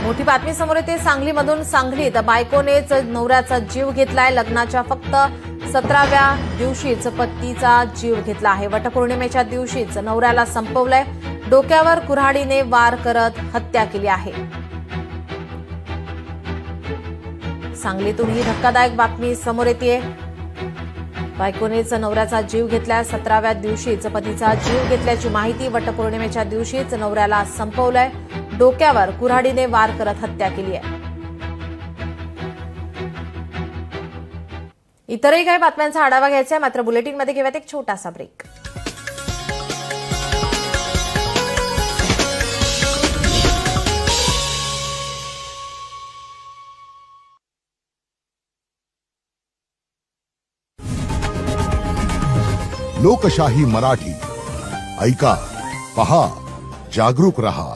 मोठी बातमी समोर येते सांगलीमधून. सांगलीत बायकोनेच नवऱ्याचा जीव घेतलाय. लग्नाच्या फक्त 17व्या दिवशीच पतीचा जीव घेतला आहे. वटपौर्णिमेच्या दिवशीच नवऱ्याला संपवलंय. डोक्यावर कुऱ्हाडीने वार करत हत्या केली आहे. सांगलीतून ही धक्कादायक बातमी समोर येते. बायकोनेच नवऱ्याचा जीव घेतलाय. 17व्या दिवशीच पतीचा जीव घेतल्याची माहिती. वटपौर्णिमेच्या दिवशीच नवऱ्याला संपवलंय. डोक्यावर कुऱ्हाडीने वार करत हत्या केली आहे. इतरही काही बातम्यांचा आढावा घ्यायचा आहे, मात्र बुलेटिनमध्ये घेऊयात एक छोटासा ब्रेक. लोकशाही मराठी ऐका, पहा, जागरूक रहा.